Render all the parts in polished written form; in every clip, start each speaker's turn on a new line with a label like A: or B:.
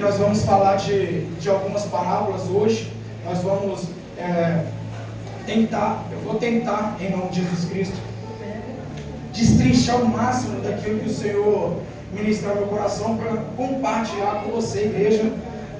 A: nós vamos falar de algumas parábolas hoje. Nós vamos eu vou tentar, em nome de Jesus Cristo, destrinchar o máximo daquilo que o Senhor ministrar no meu coração para compartilhar com você, igreja,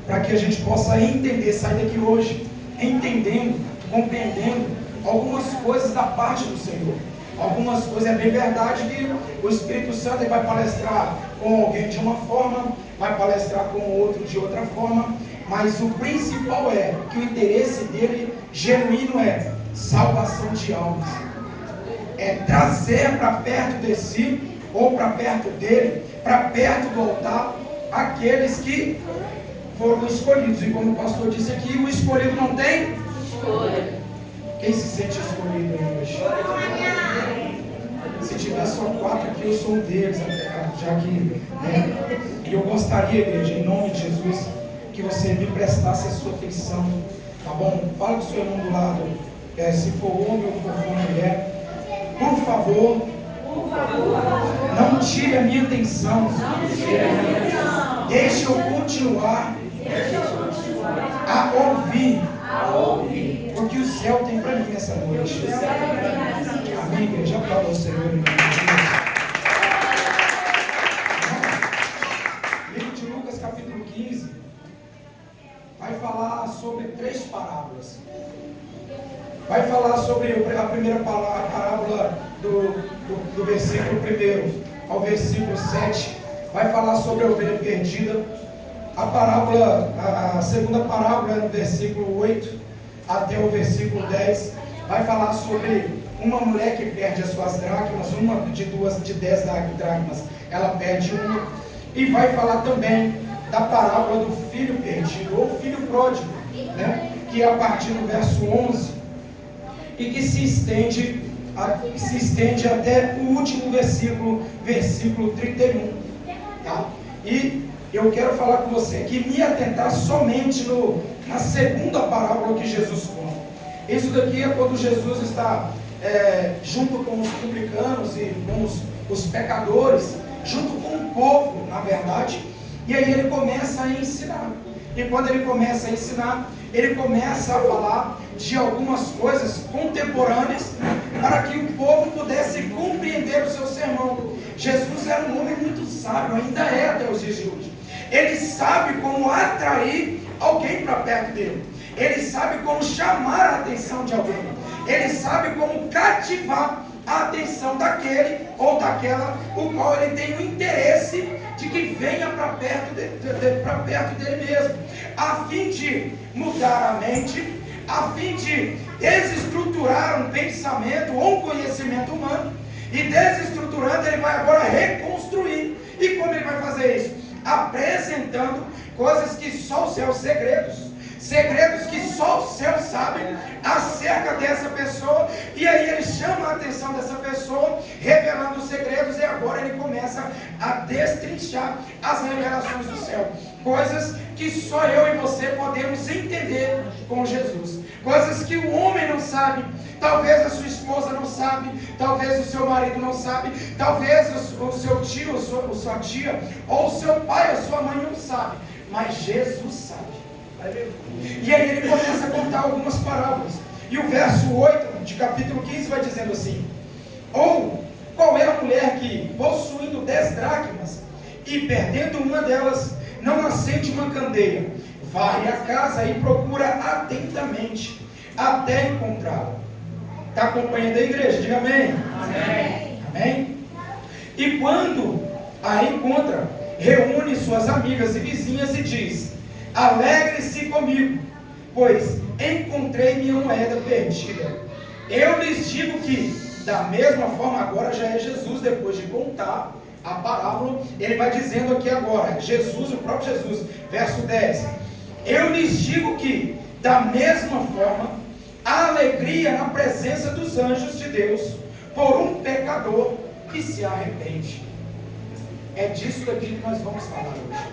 A: para que a gente possa entender, sair daqui hoje entendendo, compreendendo algumas coisas da parte do Senhor. Algumas coisas, é bem verdade que o Espírito Santo ele vai palestrar com alguém de uma forma, vai palestrar com outro de outra forma, mas o principal é que o interesse dele genuíno é salvação de almas, é trazer para perto de si, ou para perto dele, para perto do altar, aqueles que foram escolhidos. E como o pastor disse aqui, o escolhido não tem escolha. Quem se sente escolhido aí hoje? Se tiver só 4 aqui, eu sou um deles, já que, né? E eu gostaria, igreja, em nome de Jesus, que você me prestasse a sua atenção, tá bom? Fala com o seu irmão do lado, se for homem ou for mulher, por favor, não tire a minha atenção, deixe eu continuar a ouvir o que o céu tem para mim nessa noite. Amém, igreja? Aplauda o Senhor. Livro de Lucas, capítulo 15, vai falar sobre 3 parábolas. Vai falar sobre a primeira parábola do versículo 1 ao versículo 7. Vai falar sobre a ovelha perdida. A segunda parábola é no versículo 8 até o versículo 10. Vai falar sobre uma mulher que perde as suas dracmas, uma de 10 dracmas, ela perde uma. E vai falar também da parábola do filho perdido, ou filho pródigo, né? Que é a partir do verso 11, e que se estende até o último versículo 31. Tá? E eu quero falar com você aqui, me atentar somente na segunda parábola que Jesus conta. Isso daqui é quando Jesus está junto com os publicanos e com os pecadores, junto com o povo, na verdade, e aí ele começa a ensinar. E quando ele começa a ensinar, ele começa a falar de algumas coisas contemporâneas para que o povo pudesse compreender o seu sermão. Jesus era um homem muito sábio, ainda é até os dias de hoje. Ele sabe como atrair alguém para perto dele. Ele sabe como chamar a atenção de alguém. Ele sabe como cativar a atenção daquele ou daquela o qual ele tem o interesse de que venha para perto dele mesmo, a fim de mudar a mente, a fim de desestruturar um pensamento ou um conhecimento humano, e desestruturando ele vai agora reconstruir. E como ele vai fazer isso? Apresentando coisas que só o céu, segredos que só o céu sabe acerca dessa pessoa, e aí ele chama a atenção dessa pessoa, revelando os segredos, e agora ele começa a destrinchar as revelações do céu, coisas que só eu e você podemos entender com Jesus, coisas que o homem não sabe, talvez a sua esposa não sabe, talvez o seu marido não sabe, talvez o seu tio, a sua tia, ou o seu pai, a sua mãe não sabe, mas Jesus sabe. E aí ele começa a contar algumas parábolas, e o verso 8 de capítulo 15 vai dizendo assim: ou qual é a mulher que, possuindo 10 dracmas e perdendo uma delas, não acende uma candeia, vai à casa e procura atentamente até encontrá-la? Está acompanhando a igreja? Diga amém. Amém. Amém. E quando a encontra, reúne suas amigas e vizinhas e diz: alegre-se comigo, pois encontrei minha moeda perdida. Eu lhes digo que, da mesma forma, agora já é Jesus, depois de contar a parábola, ele vai dizendo aqui agora, Jesus, o próprio Jesus, verso 10: eu lhes digo que, da mesma forma, há alegria na presença dos anjos de Deus por um pecador que se arrepende. É disso daqui que nós vamos falar hoje.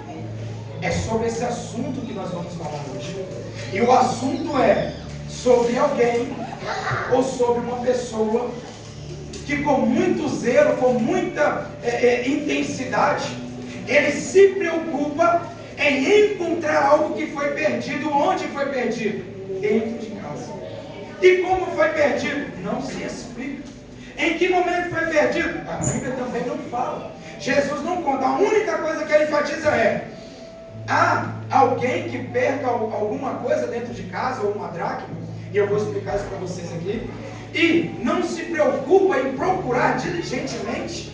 A: É sobre esse assunto que nós vamos falar hoje. E o assunto é sobre alguém ou sobre uma pessoa que com muito zelo, com muita intensidade, ele se preocupa em encontrar algo que foi perdido. Onde foi perdido? Dentro de casa. E como foi perdido? Não se explica. Em que momento foi perdido? A Bíblia também não fala. Jesus não conta. A única coisa que ele enfatiza é: há alguém que perca alguma coisa dentro de casa, ou uma dracma, e eu vou explicar isso para vocês aqui, e não se preocupa em procurar diligentemente,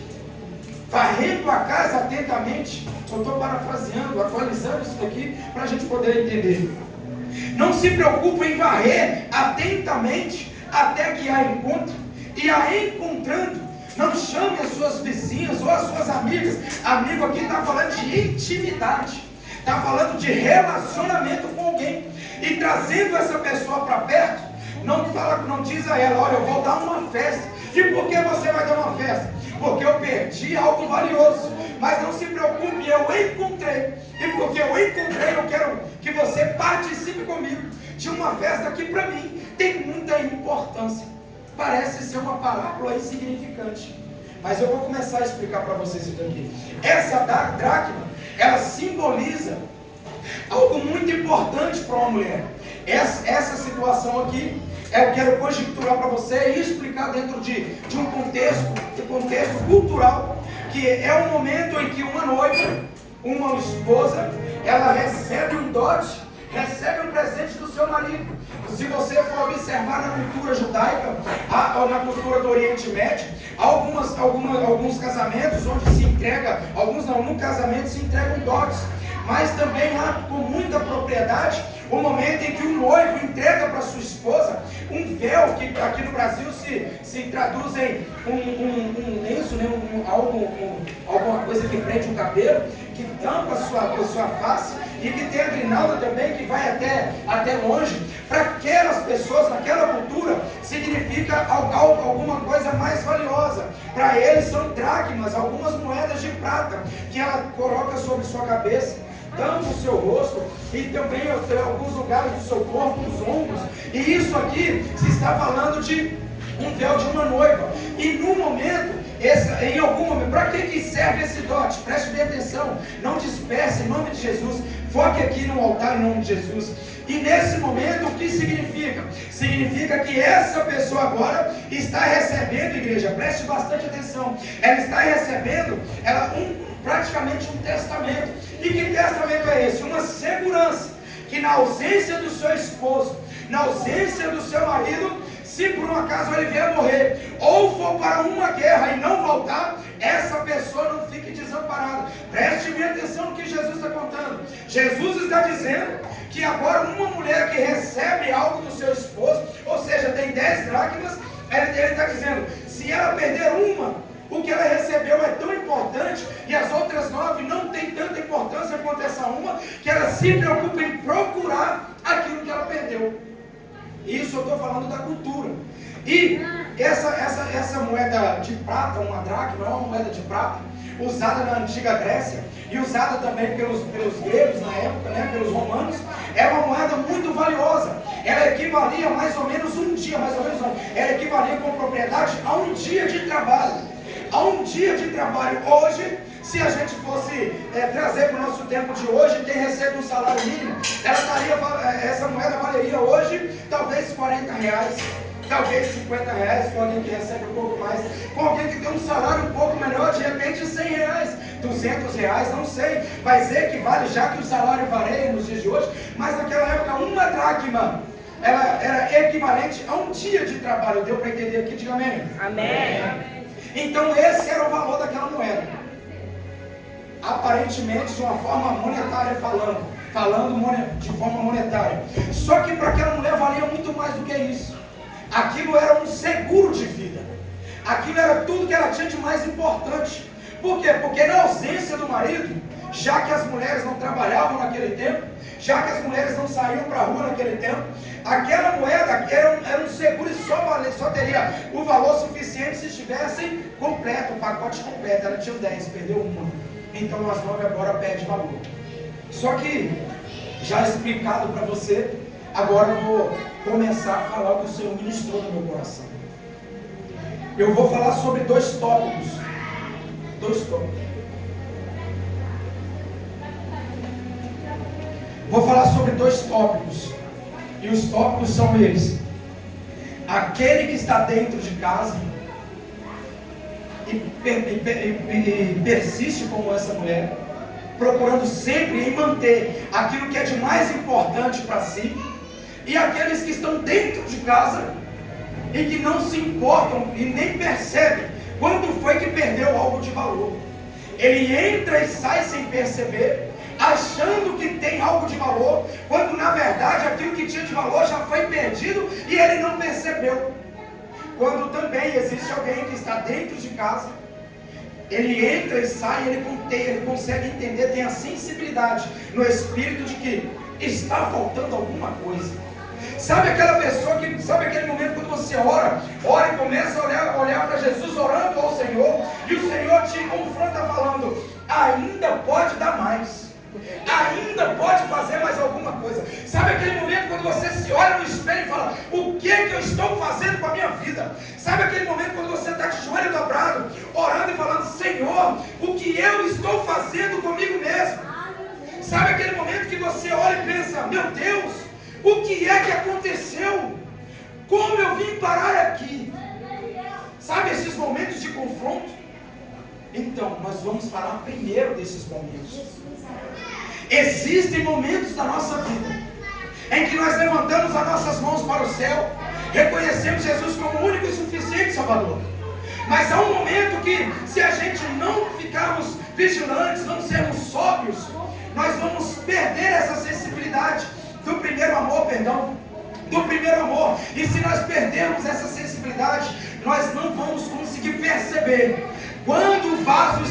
A: varrendo a casa atentamente. Eu estou parafraseando, atualizando isso aqui para a gente poder entender. Não se preocupa em varrer atentamente até que a encontre, e a encontrando, não chame as suas vizinhas ou as suas amigas. Amigo aqui está falando de intimidade, está falando de relacionamento com alguém, e trazendo essa pessoa para perto. Não diz a ela: olha, eu vou dar uma festa. E por que você vai dar uma festa? Porque eu perdi algo valioso. Mas não se preocupe, eu encontrei. E porque eu encontrei, eu quero que você participe comigo de uma festa que para mim tem muita importância. Parece ser uma parábola insignificante, mas eu vou começar a explicar para vocês isso daqui. Essa dracma, ela simboliza algo muito importante para uma mulher. Essa situação aqui, eu quero conjecturar para você e explicar dentro de um contexto cultural, que é o momento em que uma noiva, uma esposa, ela recebe um dote, recebe um presente do seu marido. Se você for observar na cultura judaica, ou na cultura do Oriente Médio, alguns casamentos onde se entrega, num casamento se entregam dotes, mas também há com muita propriedade o momento em que o noivo entrega para sua esposa um véu, que aqui no Brasil se traduz em um lenço, né? Alguma coisa que prende o cabelo, que tampa a sua face, e que tem a grinalda também, que vai até longe. Para aquelas pessoas, naquela cultura, significa alguma coisa mais valiosa. Para eles são dracmas, algumas moedas de prata, que ela coloca sobre sua cabeça, tampa o seu rosto, e também em alguns lugares do seu corpo, nos ombros. E isso aqui se está falando de um véu de uma noiva. E no momento, em algum momento, para que serve esse dote? Preste bem atenção, não disperse, em nome de Jesus. Foque aqui no altar em nome de Jesus. E nesse momento, o que significa? Significa que essa pessoa agora está recebendo, igreja, preste bastante atenção, ela está recebendo praticamente um testamento. E que testamento é esse? Uma segurança que, na ausência do seu esposo, na ausência do seu marido, se por um acaso ele vier morrer, ou for para uma guerra e não voltar, essa pessoa não fique desamparada. Preste bem atenção no que Jesus está contando. Jesus está dizendo que agora uma mulher que recebe algo do seu esposo, ou seja, tem 10 dracmas, ele está dizendo, se ela perder uma, o que ela recebeu é tão importante, e as outras 9 não tem tanta importância quanto essa uma, que ela se preocupa em procurar aquilo que ela perdeu. Isso eu estou falando da cultura. E essa moeda de prata, uma dracma, é uma moeda de prata, usada na antiga Grécia, e usada também pelos gregos na época, né, pelos romanos, é uma moeda muito valiosa. Ela equivalia mais ou menos um dia, ela equivalia com propriedade a um dia de trabalho. A um dia de trabalho. Hoje, se a gente fosse trazer para o nosso tempo de hoje, quem recebe um salário mínimo, essa moeda valeria hoje talvez R$40, talvez R$50, com alguém que recebe um pouco mais, com alguém que tem um salário um pouco menor, de repente R$100, R$200, não sei, mas equivale, já que o salário varia nos dias de hoje, mas naquela época uma dracma, ela era equivalente a um dia de trabalho. Deu para entender aqui? Diga amém.
B: Amém.
A: Então esse era o valor daquela moeda, aparentemente de uma forma monetária, falando de forma monetária. Só que para aquela mulher valia muito mais do que isso. Aquilo era um seguro de vida, aquilo era tudo que ela tinha de mais importante. Por quê? Porque na ausência do marido, já que as mulheres não trabalhavam naquele tempo, já que as mulheres não saíam para a rua naquele tempo, aquela moeda era um seguro, e só teria o valor suficiente se estivessem completo, o pacote completo. Ela tinha 10, perdeu uma, então as 9 agora perde valor. Só que, já explicado para você, agora eu vou começar a falar o que o Senhor ministrou no meu coração. Eu vou falar sobre dois tópicos. Vou falar sobre 2 tópicos. E os tópicos são eles: aquele que está dentro de casa e persiste como essa mulher, procurando sempre em manter aquilo que é de mais importante para si, e aqueles que estão dentro de casa e que não se importam e nem percebem quando foi que perdeu algo de valor. Ele entra e sai sem perceber, achando que tem algo de valor, quando na verdade aquilo que tinha de valor já foi perdido e ele não percebeu. Quando também existe alguém que está dentro de casa, ele entra e sai, ele consegue entender, tem a sensibilidade no espírito de que está faltando alguma coisa. Sabe aquela pessoa que, sabe aquele momento quando você ora e começa a olhar para Jesus orando ao Senhor, e o Senhor te confronta falando: ainda pode dar mais, ainda pode fazer mais alguma coisa. Sabe aquele momento quando você se olha no espelho e fala: o que é que eu estou fazendo com a minha vida? Sabe aquele momento quando você está de joelho dobrado, orando e falando: Senhor, o que eu estou fazendo comigo mesmo? Sabe aquele momento que você olha e pensa: meu Deus, o que é que aconteceu? Como eu vim parar aqui? Sabe esses momentos de confronto? Então, nós vamos falar primeiro desses momentos. Existem momentos da nossa vida em que nós levantamos as nossas mãos para o céu, reconhecemos Jesus como o único e suficiente Salvador. Mas há um momento que, se a gente não ficarmos vigilantes, não sermos sóbrios, nós vamos perder essa sensibilidade do primeiro amor, do primeiro amor. E se nós perdermos essa sensibilidade, nós não vamos conseguir perceber quando o vaso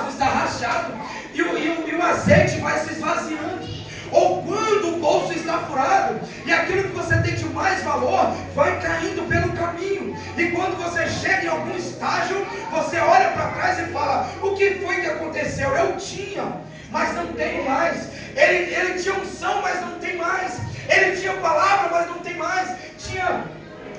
A: está rachado e o azeite vai se esvaziando, ou quando o bolso está furado e aquilo que você tem de mais valor vai caindo pelo caminho. E quando você chega em algum estágio, você olha para trás e fala: o que foi que aconteceu? Eu tinha, mas não tenho mais. Ele tinha unção, mas não tem mais. Ele tinha palavra, mas não tem mais.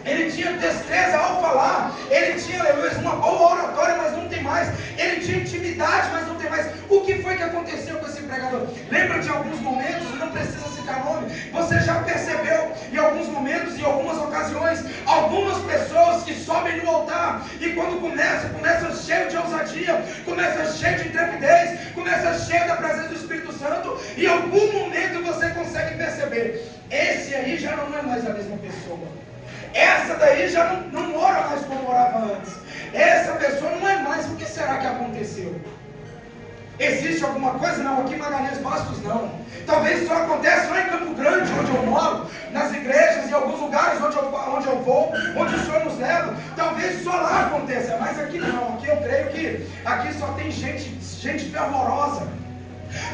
A: Ele tinha destreza ao falar. Ele tinha, aleluia, uma boa oratória, mas não tem mais. Ele tinha intimidade, mas não tem mais. O que foi que aconteceu com esse pregador? Lembra de alguns momentos, não precisa citar nome, você já percebeu em alguns momentos, em algumas ocasiões, algumas pessoas que sobem no altar e quando começa cheio de ousadia, começa cheio de intrepidez, começa cheio da presença do Espírito Santo, e em algum momento você consegue perceber: esse aí já não é mais a mesma pessoa. Essa daí já não ora mais como orava antes. Essa pessoa não é mais. O que será que aconteceu? Existe alguma coisa? Não, aqui em Magalhães Bastos não. Talvez só acontece lá em Campo Grande, onde eu moro, nas igrejas, em alguns lugares onde eu vou, onde o Senhor nos leva. Talvez só lá aconteça, mas aqui não. Aqui eu creio que aqui só tem gente fervorosa.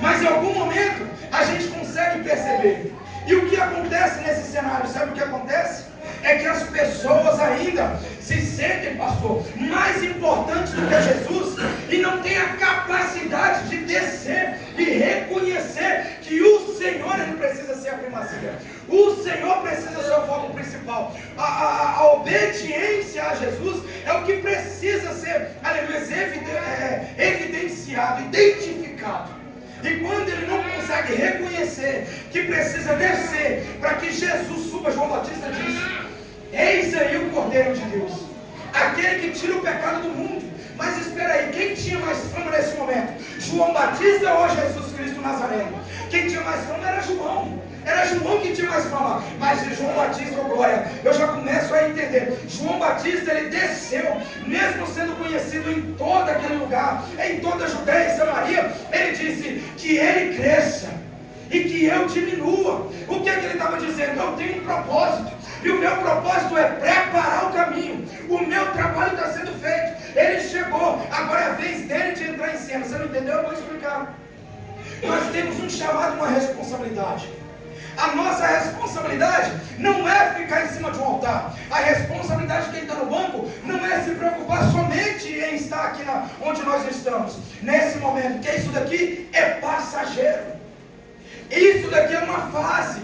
A: Mas em algum momento a gente consegue perceber. E o que acontece nesse cenário? Sabe o que acontece? É que as pessoas ainda se sentem, pastor, mais importantes do que Jesus e não têm a capacidade de descer e reconhecer que o Senhor, ele precisa ser a primazia. O Senhor precisa ser o foco principal. A obediência a Jesus é o que precisa ser, aleluia, evidenciado, identificado. E quando ele não consegue reconhecer que precisa descer para que Jesus suba, João Batista disse: eis aí o Cordeiro de Deus, aquele que tira o pecado do mundo. Mas espera aí, quem tinha mais fama nesse momento? João Batista ou Jesus Cristo Nazareno? Quem tinha mais fama era João. Era João que tinha mais fama. Mas João Batista, oh glória, eu já começo a entender. João Batista, ele desceu, mesmo sendo conhecido em todo aquele lugar, em toda a Judéia e Samaria. Ele disse que ele cresça e que eu diminua. O que é que ele estava dizendo? Eu tenho um propósito, e o meu propósito é preparar o caminho. O meu trabalho está sendo feito. Ele chegou, agora é a vez dele de entrar em cena. Você não entendeu? Eu vou explicar. Nós temos um chamado, uma responsabilidade. A nossa responsabilidade não é ficar em cima de um altar. A responsabilidade de quem está no banco não é se preocupar somente em estar aqui onde nós estamos nesse momento, que isso daqui é passageiro. Isso daqui é uma fase.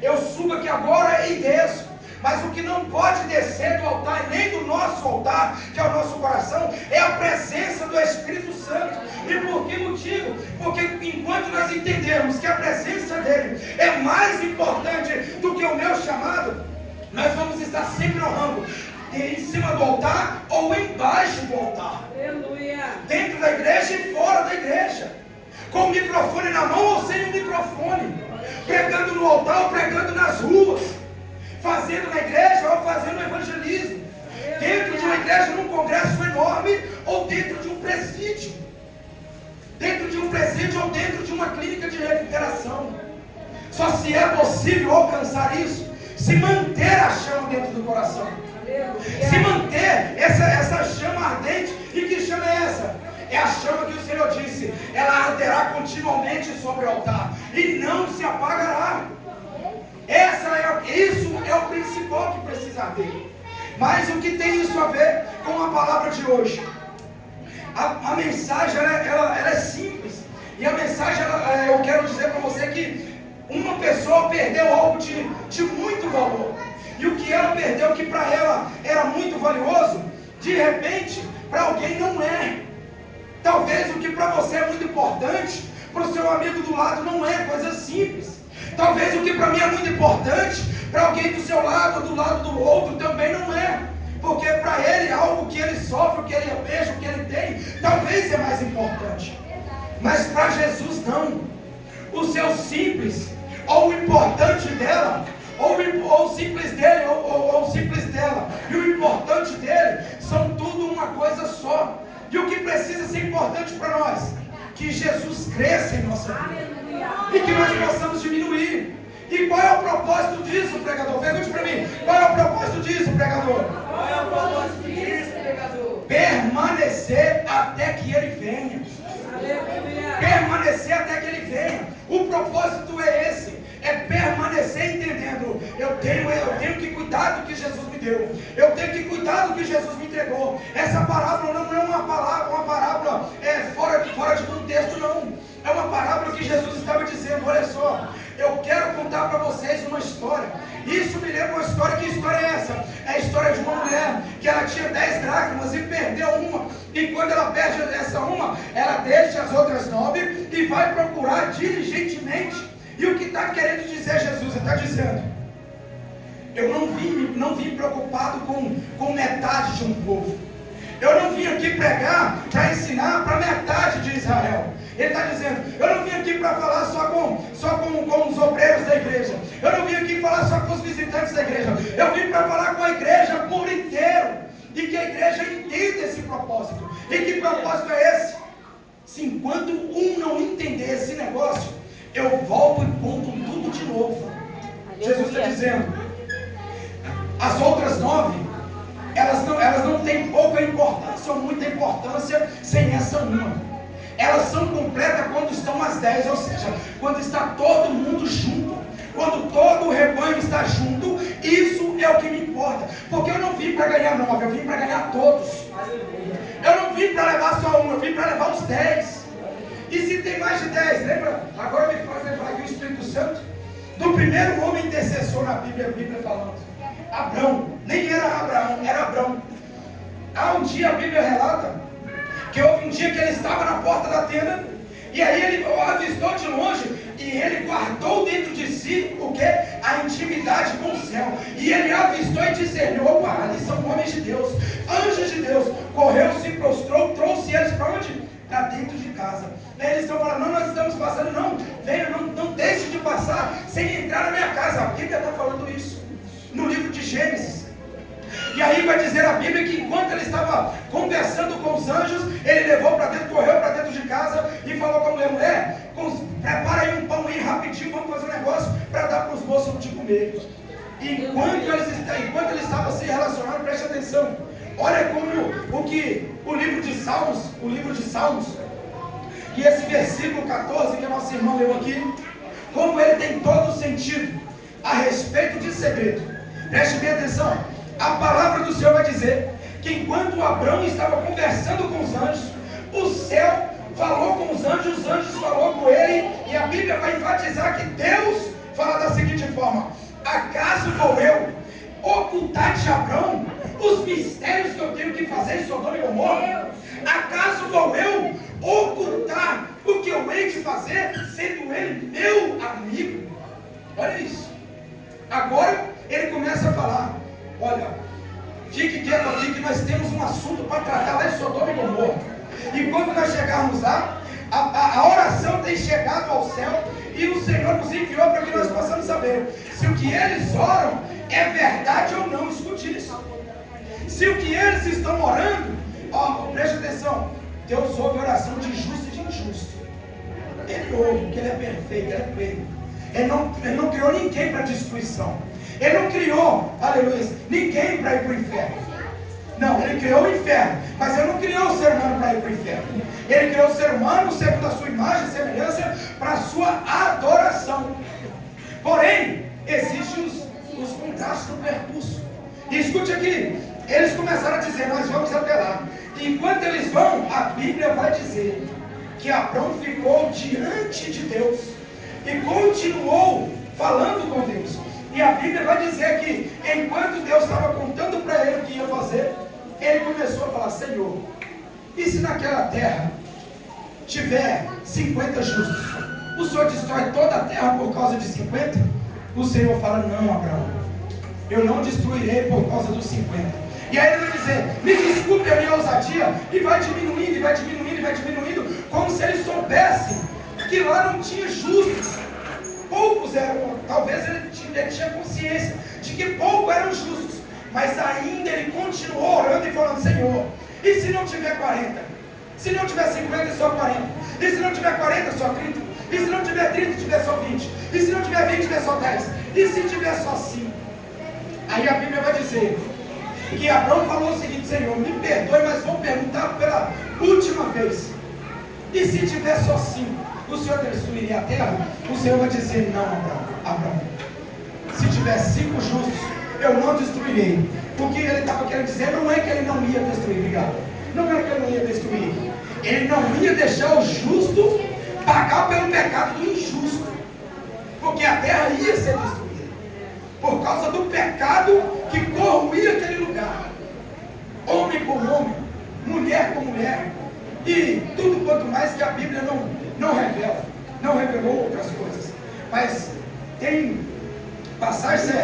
A: Eu subo aqui agora e desço. Mas o que não pode descer do altar, nem do nosso altar, que é o nosso coração, é a presença do Espírito Santo. E por que motivo? Porque enquanto nós entendermos que a presença dele é mais importante do que o meu chamado, nós vamos estar sempre honrando em cima do altar ou embaixo do altar.
B: Aleluia.
A: Dentro da igreja e fora da igreja. Com o microfone na mão ou sem o microfone. Pregando no altar ou pregando nas ruas. Fazendo na igreja ou fazendo evangelismo. Dentro de uma igreja, num congresso enorme ou dentro de um presídio. Dentro de um presídio ou dentro de uma clínica de recuperação. Só se é possível alcançar isso se manter a chama dentro do coração. Se manter essa chama ardente. E que chama é essa? É a chama que o Senhor disse, ela arderá continuamente sobre o altar e não se apagará. Isso é o principal que precisa arder. Mas o que tem isso a ver com a palavra de hoje? A mensagem ela é simples. E a mensagem, eu quero dizer para você que uma pessoa perdeu algo de muito valor. E o que ela perdeu, que para ela era muito valioso, de repente, para alguém não é. Talvez o que para você é muito importante, para o seu amigo do lado não é, coisa simples. Talvez o que para mim é muito importante, para alguém do seu lado ou do lado do outro também não é. Porque para ele, algo que ele sofre, o que ele almeja, o que ele tem, talvez é mais importante. Mas para Jesus não. O seu simples, ou o importante dela, ou o simples dele, ou o simples dela, e o importante dele, são tudo uma coisa só. E o que precisa ser importante para nós? Que Jesus cresça em nossa vida. E que nós possamos diminuir. E qual é o propósito disso, pregador? Pergunte para mim. Qual é o propósito disso, pregador?
B: Qual é o propósito disso, pregador?
A: Permanecer até que ele venha.
B: Aleluia.
A: Permanecer até que ele venha. O propósito é esse. É permanecer entendendo. Eu tenho que cuidar do que Jesus me deu. Eu tenho que cuidar do que Jesus me entregou. Essa parábola não é uma parábola fora de contexto, não. É uma parábola que Jesus estava dizendo, olha só, eu quero contar para vocês uma história. Isso me lembra uma história. Que história é essa? É a história de uma mulher que ela tinha 10 dracmas e perdeu uma. E quando ela perde essa uma, ela deixa as outras 9 e vai procurar diligentemente. E o que está querendo dizer Jesus? Ele está dizendo, eu não vim preocupado com metade de um povo. Eu não vim aqui pregar para ensinar para metade de Israel. Ele está dizendo, eu não vim aqui para falar só com os obreiros da igreja. Eu não vim aqui falar só com os visitantes da igreja. Eu vim para falar com a igreja por inteiro. E que a igreja entenda esse propósito. E que propósito é esse? Se enquanto um não entender esse negócio, eu volto e conto tudo de novo. Jesus está dizendo, as outras 9, elas não têm pouca importância ou muita importância sem essa uma. Elas são completas quando estão as 10, ou seja, quando está todo mundo junto. Quando todo o rebanho está junto, isso é o que me importa. Porque eu não vim para ganhar 9, eu vim para ganhar todos. Eu não vim para levar só um, eu vim para levar os 10. E se tem mais de 10, lembra? Agora me faz lembrar aqui o Espírito Santo do primeiro homem intercessor na Bíblia, a Bíblia falando. Abrão, nem era Abraão, era Abrão. Há um dia a Bíblia relata que houve um dia que ele estava na porta da tenda, e aí ele avistou de longe, e ele guardou dentro de si o que? A intimidade com o céu. E ele avistou e discerniu, opa, ali são homens de Deus, anjos de Deus. Correu, se prostrou, trouxe eles para onde? Para dentro de casa. Aí eles estão falando, não, nós estamos passando, não, venha, não deixe de passar sem entrar na minha casa. A Bíblia está falando isso, no livro de Gênesis. E aí vai dizer a Bíblia que enquanto ele estava conversando com os anjos, ele levou para dentro, correu para dentro de casa e falou com a mulher, prepara aí um pão aí rapidinho, vamos fazer um negócio para dar para os moços de comer. E enquanto ele estava se relacionando, preste atenção, olha como o livro de Salmos, e esse versículo 14 que a nossa irmã leu aqui, como ele tem todo o sentido a respeito de segredo. Preste bem atenção. A palavra do Senhor vai dizer que enquanto Abrão estava conversando com os anjos, o céu falou com os anjos falou com ele, e a Bíblia vai enfatizar que Deus fala da seguinte forma: acaso vou eu ocultar de Abrão os mistérios que eu tenho que fazer em Sodoma e Gomorra? Acaso vou eu ocultar o que eu hei de fazer, sendo ele meu amigo? Olha isso. Agora ele começa a falar: olha, fique quieto aqui que nós temos um assunto para tratar lá em Sodoma e Gomorra. E quando nós chegarmos lá, a oração tem chegado ao céu e o Senhor nos enviou para que nós possamos saber se o que eles oram é verdade ou não. Escute isso. Se o que eles estão orando, preste atenção, Deus ouve a oração de justo e de injusto. Ele ouve, porque Ele é perfeito, Ele é pleno. Ele não criou ninguém para destruição. Ele não criou, aleluia, ninguém para ir para o inferno. Não, Ele criou o inferno, mas Ele não criou o ser humano para ir para o inferno. Ele criou o ser humano segundo a sua imagem e semelhança para a sua adoração. Porém, existem os contrastes do percurso. E escute aqui, eles começaram a dizer: nós vamos até lá. E enquanto eles vão, a Bíblia vai dizer que Abrão ficou diante de Deus e continuou falando com Deus. E a Bíblia vai dizer que enquanto Deus estava contando para ele o que ia fazer, ele começou a falar: Senhor, e se naquela terra tiver 50 justos, o Senhor destrói toda a terra por causa de 50? O Senhor fala: não, Abraão, eu não destruirei por causa dos 50. E aí ele vai dizer: me desculpe a minha ousadia. E vai diminuindo, e vai diminuindo, e vai diminuindo, como se ele soubesse que lá não tinha justos. Poucos eram, talvez ele tinha consciência de que poucos eram justos, mas ainda ele continuou orando e falando: Senhor, e se não tiver 40? Se não tiver 50, só 40. E se não tiver 40, só 30. E se não tiver 30, tiver só 20. E se não tiver 20, tiver só 10. E se tiver só 5? Aí a Bíblia vai dizer que Abraão falou o seguinte: Senhor, me perdoe, mas vou perguntar pela última vez. E se tiver só 5, o Senhor destruiria a terra? O Senhor vai dizer: não, Abraão, se tiver 5 justos, eu não destruirei. O que ele estava querendo dizer não é que ele não ia destruir, obrigado. Não é que ele não ia destruir. Ele não ia deixar o justo pagar pelo pecado do injusto, porque a terra ia ser destruída por causa do pecado que corroía aquele lugar. Homem com homem, mulher com mulher, e tudo quanto mais que a Bíblia não revela, não revelou outras coisas. Mas tem passagem,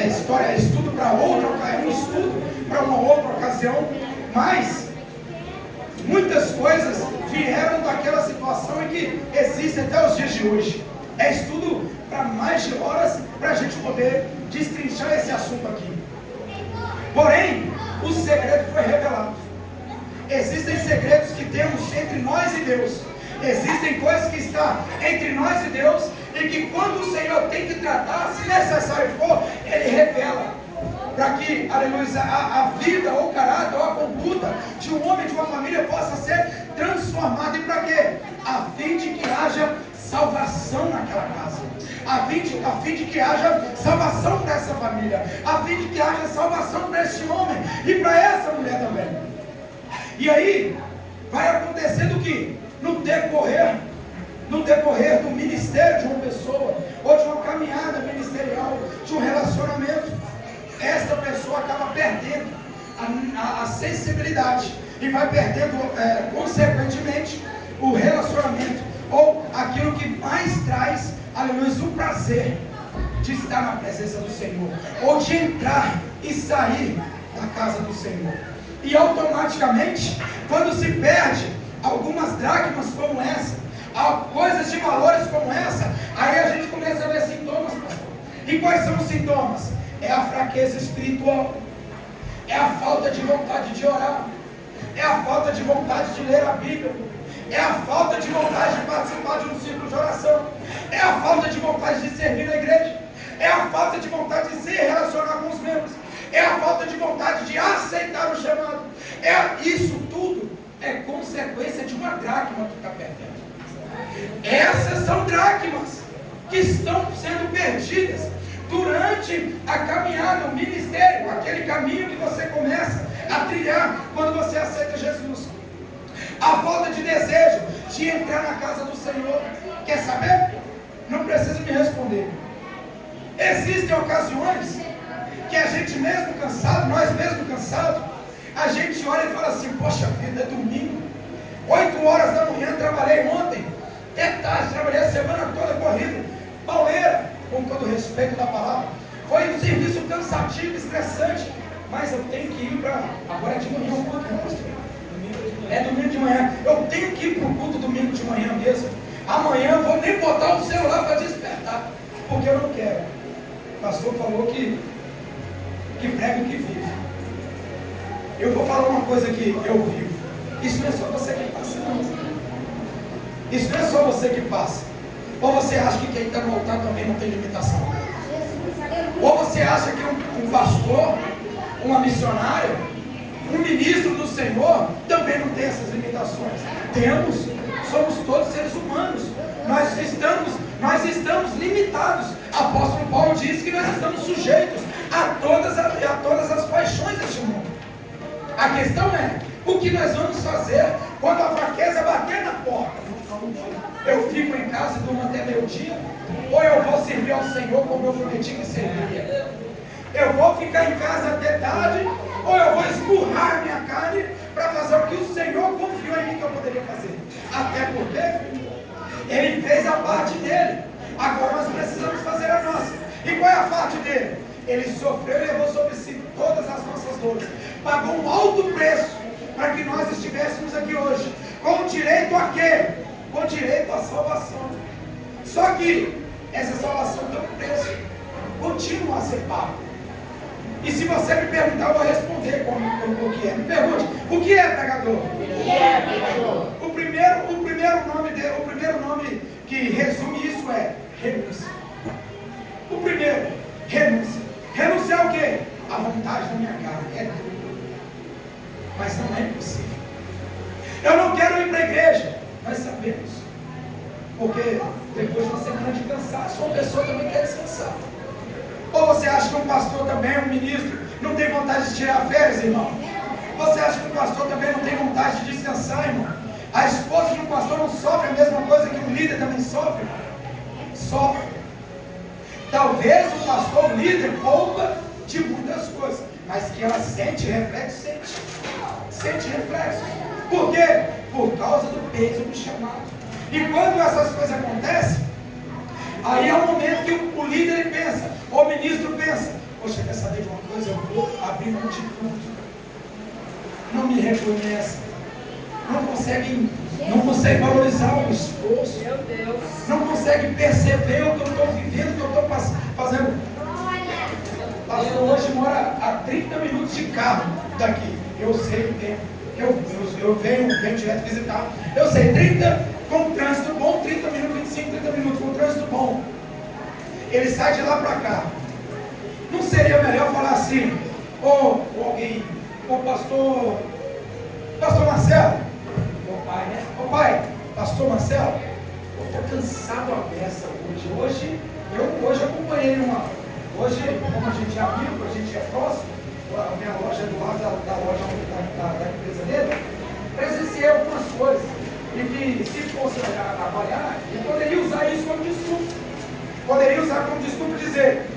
A: história, é estudo para outra ocasião, é um estudo para uma outra ocasião, mas muitas coisas vieram daquela situação em que existe até os dias de hoje. É estudo para mais de horas para a gente poder destrinchar esse assunto aqui. Porém, o segredo foi revelado. Existem segredos que temos entre nós e Deus. Existem coisas que estão entre nós e Deus e que quando o Senhor tem que tratar, se necessário for, Ele revela. Para que, aleluia, a vida, ou o caráter, ou a conduta de um homem, de uma família possa ser transformada. E para quê? A fim de que haja salvação naquela casa, a fim de que haja salvação para essa família, a fim de que haja salvação para esse homem e para essa mulher também. E aí vai acontecendo que no decorrer do ministério de uma pessoa, ou de uma caminhada ministerial, de um relacionamento, esta pessoa acaba perdendo a sensibilidade e vai perdendo consequentemente o relacionamento, ou aquilo que mais traz, aleluia, o prazer de estar na presença do Senhor, ou de entrar e sair da casa do Senhor. E automaticamente, quando se perde algumas dracmas como essa, coisas de valores como essa, aí a gente começa a ver sintomas, pastor. E quais são os sintomas? É a fraqueza espiritual, é a falta de vontade de orar, é a falta de vontade de ler a Bíblia, é a falta de vontade de participar de um círculo de oração, é a falta de vontade de servir na igreja, é a falta de vontade de se relacionar com os membros, é a falta de vontade de aceitar o chamado. Isso tudo é consequência de uma dracma que está perdendo. Essas são dracmas que estão sendo perdidas durante a caminhada, o ministério, aquele caminho que você começa a trilhar quando você aceita Jesus. A falta de desejo de entrar na casa do Senhor. Quer saber? Não precisa me responder. Existem ocasiões que a gente mesmo cansado, nós mesmo cansados, a gente olha e fala assim: poxa vida, é domingo, 8 horas da manhã, trabalhei ontem, até tarde, trabalhei a semana toda corrida, pauleira, como com todo respeito da palavra. Foi um serviço cansativo, estressante, mas eu tenho que ir para... Agora é de manhã o culto, não, pastor? É domingo de manhã. Eu tenho que ir para o culto domingo de manhã mesmo. Amanhã eu vou nem botar o celular para despertar, porque eu não quero. O pastor falou que prega o que vive. Eu vou falar uma coisa que eu vivo. Isso não é só você que passa, não. Isso não é só você que passa. Ou você acha que quem está no altar também não tem limitação? Ou você acha que um pastor, uma missionária, um ministro do Senhor também não tem essas limitações? Temos. Somos todos seres humanos. Nós estamos limitados. Apóstolo Paulo diz que nós estamos sujeitos a todas as paixões deste mundo. A questão é, o que nós vamos fazer quando a fraqueza bater na porta? Eu fico em casa e durmo até meio-dia? Ou eu vou servir ao Senhor como eu prometi que serviria? Eu vou ficar em casa até tarde? Ou eu vou esmurrar minha carne para fazer o que o Senhor confiou em mim que eu poderia fazer? Até porque Ele fez a parte dele. Agora nós precisamos fazer a nossa. E qual é a parte dele? Ele sofreu e levou sobre si todas as nossas dores. Pagou um alto preço para que nós estivéssemos aqui hoje. Com direito a quê? Com direito à salvação. Só que essa salvação tem um preço. Continua a ser pago. E se você me perguntar, eu vou responder o que é. Me pergunte, o que é pregador?
C: O que é pregador?
A: O primeiro nome que resume isso é renúncia. O primeiro, renúncia. Renunciar o quê? A vontade da minha carne. É tudo. Mas não é impossível. Eu não quero ir para a igreja. Nós sabemos. Porque depois de uma semana de cansaço, uma pessoa também quer descansar. Ou você acha que um pastor também, um ministro, não tem vontade de tirar férias, irmão? Você acha que um pastor também não tem vontade de descansar, irmão? A esposa de um pastor não sofre a mesma coisa que um líder também sofre? Sofre. Talvez o pastor, o líder, poupa de muitas coisas, mas que ela sente reflexo, sente reflexo. Por quê? Por causa do peso do chamado. E quando essas coisas acontecem, aí é o momento que o líder pensa, ou o ministro pensa, poxa, quer saber de uma coisa? Eu vou abrir mão de tudo. Não me reconhece. Não consegue valorizar o esforço.
B: Meu Deus.
A: Não consegue perceber o que eu estou vivendo, o que eu estou fazendo. O pastor hoje mora a 30 minutos de carro daqui. Eu sei o tempo. Eu venho direto visitar. Eu sei, 30 com trânsito bom, 30 minutos, 25, 30 minutos com trânsito bom. Ele sai de lá para cá. Não seria melhor falar assim, ou alguém, ô pastor Marcelo, meu pai, né? Ô pai, pastor Marcelo, eu estou cansado a beça hoje. Hoje eu acompanhei hoje, como a gente é amigo, a gente é próximo, a minha loja é do lado da loja da empresa dele, presenciei algumas coisas, e que se fosse trabalhar, ele poderia usar isso como desculpa. Poderia usar como desculpa dizer,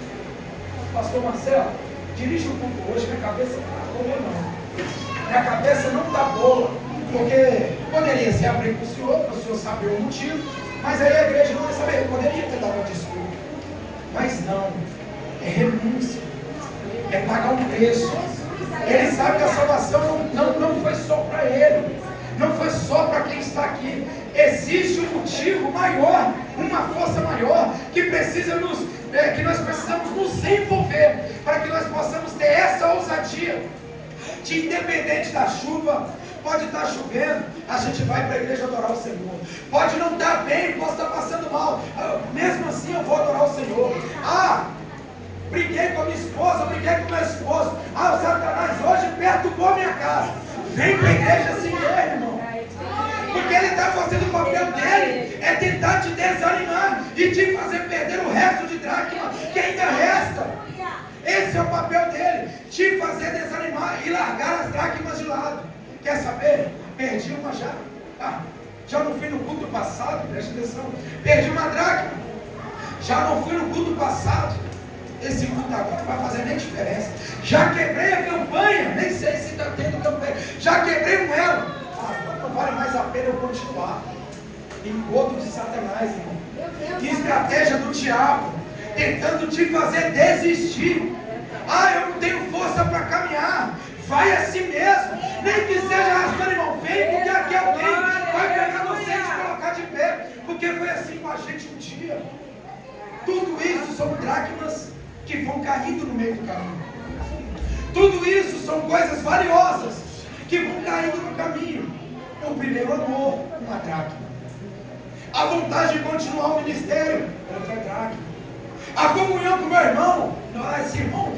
A: pastor Marcelo, dirige o culto hoje, minha cabeça não está boa não. Minha cabeça não está boa, porque poderia ser abrir para o senhor saber o motivo, mas aí a igreja não vai saber, poderia ter dado uma desculpa. Mas não, é renúncia, é pagar um preço. Ele sabe que a salvação não foi só para ele, não foi só para quem está aqui. Existe um motivo maior, uma força maior, que nós precisamos nos envolver, para que nós possamos ter essa ousadia, de independente da chuva, pode estar chovendo, a gente vai para a igreja adorar o Senhor. Pode não estar bem, posso estar passando mal, mesmo assim eu vou adorar o Senhor. Briguei com a minha esposa, briguei com meu esposo. O Satanás hoje perturbou minha casa. Vem para a igreja assim mesmo, irmão. Porque ele está fazendo o papel dele, é tentar te desanimar e te fazer perder o resto de dracma que ainda resta. Esse é o papel dele, te fazer desanimar e largar as dracmas de lado. Quer saber? Perdi uma já. Já não fui no culto passado, preste atenção. Perdi uma dracma. Já não fui no culto passado. Esse culto agora não vai fazer nem diferença. Já quebrei a campanha, nem sei se está tendo campanha. Já quebrei com ela. Não vale mais a pena eu continuar. Engodo de Satanás, irmão. Que estratégia do diabo. tentando te fazer desistir. Ah, eu não tenho força para caminhar. Vai assim mesmo, nem que seja arrastando, irmão. Vem, porque aqui alguém vai pegar você e te colocar de pé, porque foi assim com a gente um dia. Tudo isso são dracmas que vão caindo no meio do caminho. Tudo isso são coisas valiosas que vão caindo no caminho. O primeiro amor, uma dracma. A vontade de continuar o ministério, outra dracma. A comunhão com o meu irmão, não, esse irmão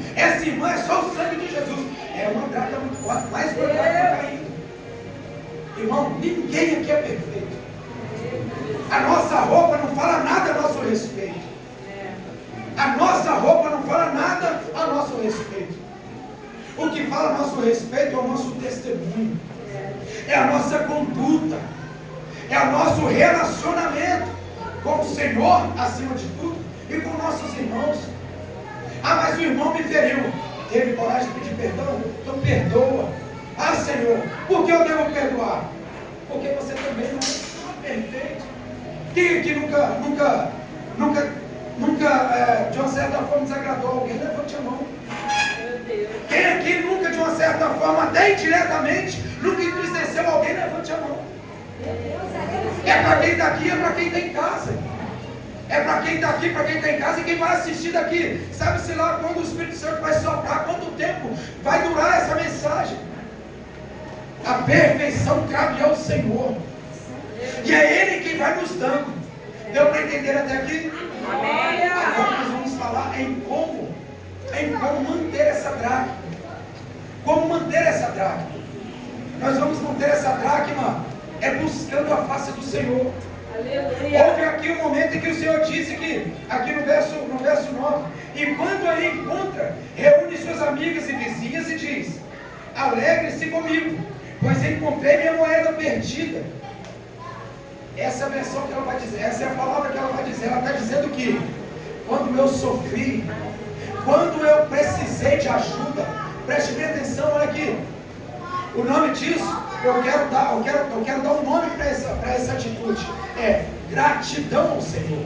A: é só o sangue de Jesus. É uma dracma muito forte, mais uma dracma caindo. Irmão, ninguém aqui é perfeito. A nossa roupa não fala nada a nosso respeito. A nossa roupa não fala nada a nosso respeito. O que fala a nosso respeito é o nosso testemunho, é a nossa conduta, é o nosso relacionamento com o Senhor, acima de tudo, e com nossos irmãos. Ah, mas o irmão me feriu. Teve coragem de pedir perdão? Então perdoa. Ah, Senhor, por que eu devo perdoar? Porque você também não é perfeito. Quem aqui nunca, de uma certa forma, desagradou alguém? Levante a mão. Quem aqui nunca, de uma certa forma, até indiretamente, nunca entristeceu alguém? Levante a mão. É para quem está aqui, é para quem está em casa. É para quem está aqui, para quem está em casa e quem vai assistir daqui. Sabe-se lá quando o Espírito Santo vai soprar, quanto tempo vai durar essa mensagem. A perfeição cabe ao Senhor. E é Ele quem vai nos dando. Deu para entender até aqui?
B: Amém.
A: Agora nós vamos falar em como manter essa dracma. Como manter essa dracma? Nós vamos manter essa dracma buscando a face do Senhor.
B: Aleluia.
A: Houve aqui um momento em que o Senhor disse que, aqui no verso 9, e quando a encontra, reúne suas amigas e vizinhas e diz: alegre-se comigo, pois encontrei minha moeda perdida. Essa é a versão que ela vai dizer, essa é a palavra que ela vai dizer. Ela está dizendo que quando eu sofri, quando eu precisei de ajuda, preste bem atenção, olha aqui. O nome disso, eu quero dar um nome para essa atitude. É gratidão ao Senhor.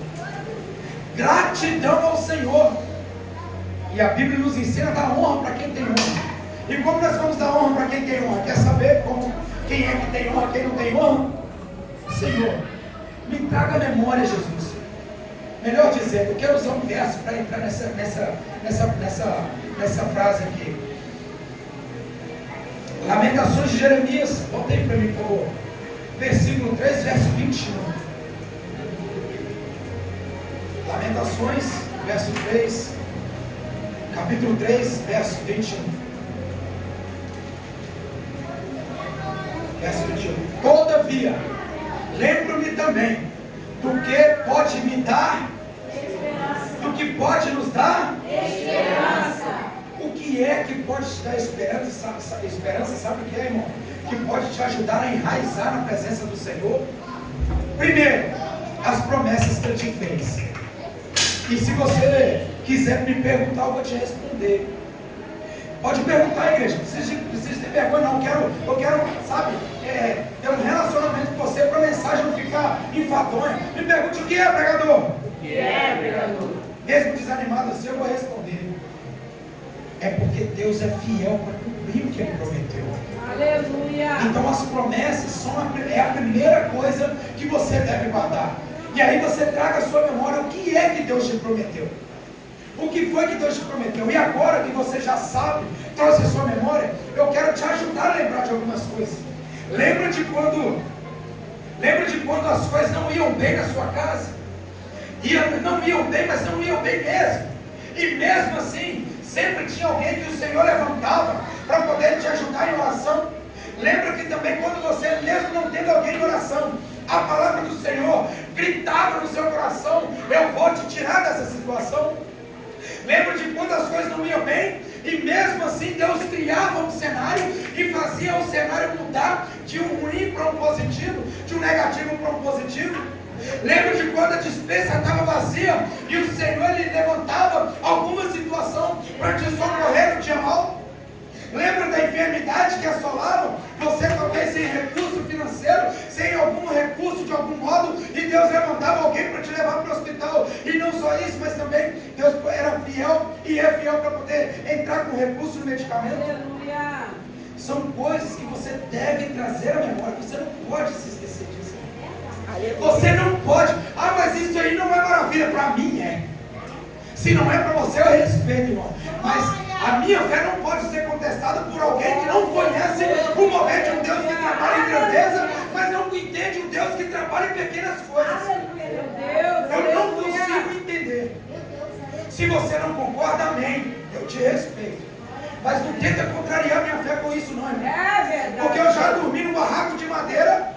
A: Gratidão ao Senhor. E a Bíblia nos ensina a dar honra para quem tem honra. E como nós vamos dar honra para quem tem honra? Quer saber quem é que tem honra, quem não tem honra? Senhor, me traga a memória, Jesus. Melhor dizendo, eu quero usar um verso para entrar nessa frase aqui. Lamentações de Jeremias, volta aí para mim, por favor. Versículo 3, verso 21. Lamentações, verso 3, capítulo 3, verso 21. Verso 21. Todavia, lembro-me também do que pode me dar, do que pode nos dar esperança. O que é que pode te dar esperança? Esperança, sabe o que é, irmão? Que pode te ajudar a enraizar na presença do Senhor. Primeiro, as promessas que Ele te fez. E se você quiser me perguntar, eu vou te responder. Pode perguntar, igreja. Não precisa ter vergonha, não. Eu quero, sabe, ter um relacionamento com você para a mensagem não ficar enfadonha. Me pergunte o que é, pregador?
B: O que é, pregador?
A: Mesmo desanimado assim, eu vou responder. É porque Deus é fiel para cumprir o que Ele prometeu.
B: Aleluia.
A: Então as promessas é a primeira coisa que você deve guardar. E aí você traga à sua memória o que é que Deus te prometeu. O que foi que Deus te prometeu? E agora que você já sabe, trouxe a sua memória, eu quero te ajudar a lembrar de algumas coisas. Lembra de quando as coisas não iam bem na sua casa? Não iam bem, mas não iam bem mesmo. E mesmo assim, sempre tinha alguém que o Senhor levantava para poder te ajudar em oração. Lembra que também quando você, mesmo não tendo alguém em oração, a palavra do Senhor gritava no seu coração: eu vou te tirar dessa situação. Lembra de quando as coisas não iam bem e mesmo assim Deus criava um cenário e fazia o cenário mudar de um ruim para um positivo, de um negativo para um positivo? Lembra de quando a despensa estava vazia e o Senhor Ele levantava alguma situação para te socorrer no dia mal? Lembra da enfermidade que assolava você, talvez sem recurso financeiro, sem algum recurso de algum modo, e Deus levantava alguém para te levar para o hospital? E não só isso, mas também Deus entrar com recurso no medicamento.
B: Aleluia.
A: São coisas que você deve trazer à memória. Você não pode se esquecer disso. Você não pode. Ah, mas isso aí não é maravilha. Para mim é. Se não é para você, eu respeito, irmão. Mas a minha fé não pode ser contestada por alguém que não conhece o mover de um Deus que trabalha em grandeza, mas não entende um Deus que trabalha em pequenas coisas. Eu não consigo entender. Se você não concorda, amém. Eu te respeito. Mas não tenta contrariar minha fé com isso, não, irmão.
B: É verdade.
A: Porque eu já dormi num barraco de madeira,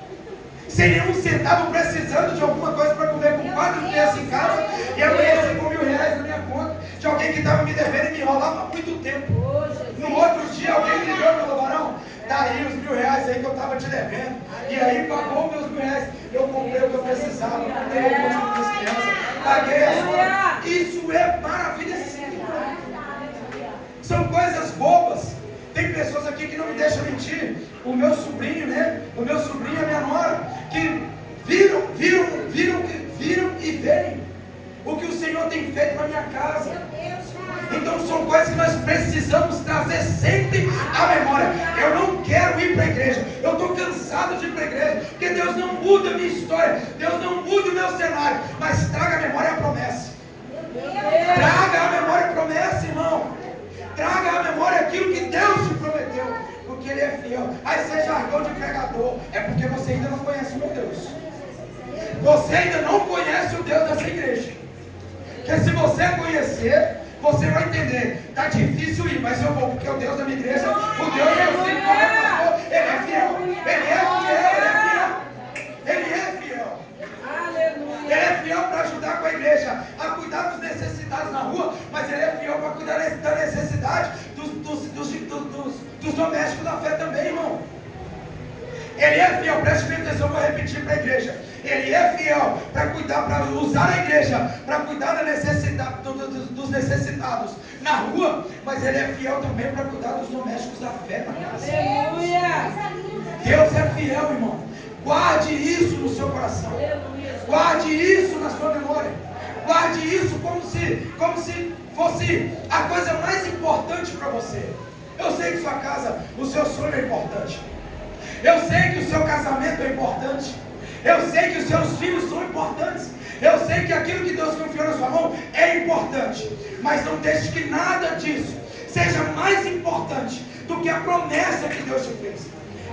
A: sem nenhum centavo, precisando de alguma coisa para comer, com 4 dias em casa, e amanheci com R$1.000 na minha conta, de alguém que estava me devendo e me enrolava há muito tempo. No outro dia, alguém me ligou e falou: Varão, tá aí os R$1.000 aí que eu estava te devendo. E aí pagou meus R$1.000. Eu comprei o que eu precisava, comprei o que eu tinha crianças, paguei as contas. Isso é maravilha, sim. São coisas bobas. Tem pessoas aqui que não me deixam mentir. O meu sobrinho, né? O meu sobrinho e a minha nora, que viram e veem o que o Senhor tem feito na minha casa. Então são coisas que nós precisamos trazer sempre à memória. Eu não quero ir para a igreja. Eu estou cansado de ir para a igreja. Porque Deus não muda a minha história. Deus não muda o meu cenário. Mas traga à memória a promessa. Traga à memória a promessa, irmão. Traga à memória aquilo que Deus te prometeu. Porque Ele é fiel. Aí você é jargão de pregador. É porque você ainda não conhece o meu Deus. Você ainda não conhece o Deus dessa igreja. Porque se você conhecer, você vai entender. Está difícil ir, mas eu vou. Porque o Deus da minha igreja, o Deus que eu sei como é pastor, Ele é fiel. Ele é fiel, Ele é fiel. Ele é fiel. Ele é fiel para ajudar com a igreja a cuidar dos necessitados na rua, mas Ele é fiel para cuidar da necessidade dos domésticos da fé também, irmão. Ele é fiel, preste bem atenção, vou repetir para a igreja. Ele é fiel para cuidar, para usar a igreja, para cuidar da necessidade, dos necessitados na rua, mas Ele é fiel também para cuidar dos domésticos da fé na casa. Deus é fiel, irmão. Guarde isso no seu coração. Guarde isso na sua memória. Guarde isso como se fosse a coisa mais importante para você. Eu sei que sua casa, o seu sonho é importante. Eu sei que o seu casamento é importante. Eu sei que os seus filhos são importantes. Eu sei que aquilo que Deus confiou na sua mão é importante. Mas não deixe que nada disso seja mais importante do que a promessa que Deus te fez.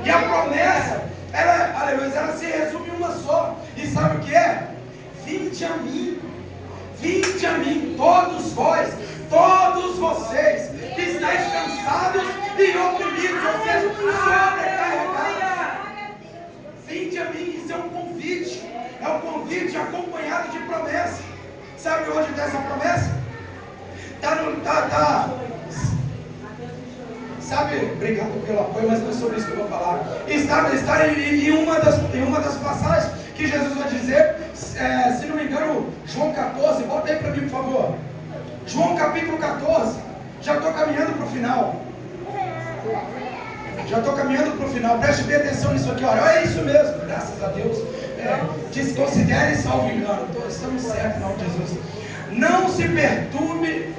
A: E a promessa, ela se resume em uma só. E sabe o que é? Vinde a mim, todos vós, todos vocês que estáis cansados e oprimidos, ou seja, sobrecarregados. Vinde a mim, isso é um convite. É um convite acompanhado de promessa. Sabe onde está essa promessa? Sabe, obrigado pelo apoio, mas não é sobre isso que eu vou falar. Está em uma das passagens que Jesus vai dizer, se não me engano, João 14, bota aí para mim, por favor. João capítulo 14. Já estou caminhando para o final. Preste bem atenção nisso aqui, olha. É isso mesmo, graças a Deus. Desconsidere salvo engano. Estamos certos, em nome de Jesus. Não se perturbe.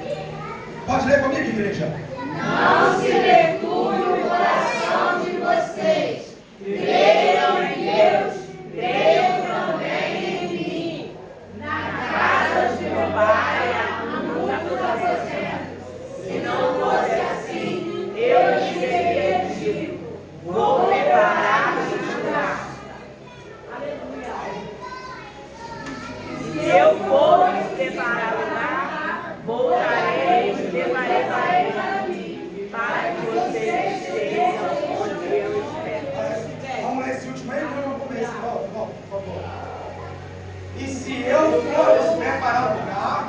A: Pode ler comigo, igreja.
C: Não se perturbe o coração de vocês. Creiam em Deus, creiam também em mim. Na casa de meu Pai há muitos aposentos. Se não fosse assim, eu lhes teria dito: vou preparar-vos lugar. Se eu for lhes preparar lugar, voltarei e levarei para mim, para que vocês estejam onde eu espero.
A: Vamos lá, esse último aí, vamos começar. Volta, por favor. E se eu for lhes preparar lugar,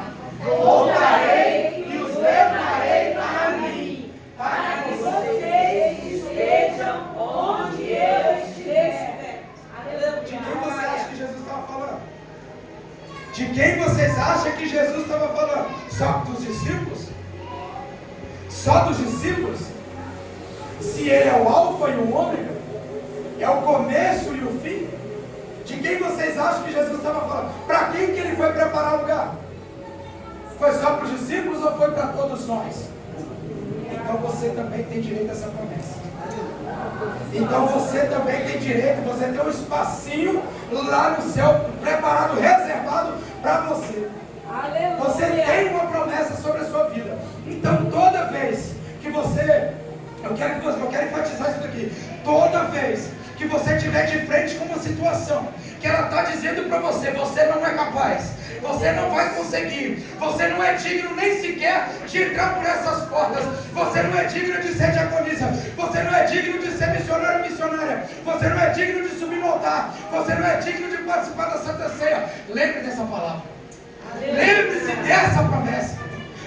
A: voltarei e os levarei para mim, para que
C: Vocês estejam onde eu estiver.
A: De quem você acha que Jesus estava falando? De quem vocês acham que Jesus estava falando? Só dos discípulos? Só dos discípulos? Se Ele é o alfa e o ômega, é o começo e o fim, de quem vocês acham que Jesus estava falando? Para quem que Ele foi preparar o lugar? Foi só para os discípulos ou foi para todos nós? então você também tem direito a essa promessa. Então você também tem direito, você tem um espacinho lá no céu, preparado, reservado para você.
B: Aleluia.
A: Você tem uma promessa sobre a sua vida. Então toda vez que você, eu quero enfatizar isso daqui, toda vez que você estiver de frente com uma situação que ela está dizendo para você, você não é capaz, você não vai conseguir, você não é digno nem sequer de entrar por essas portas, você não é digno de ser diaconisa, você não é digno de ser missionário ou missionária, você não é digno de subir no altar, você não é digno de participar da Santa Ceia. Lembre dessa palavra, lembre-se dessa promessa,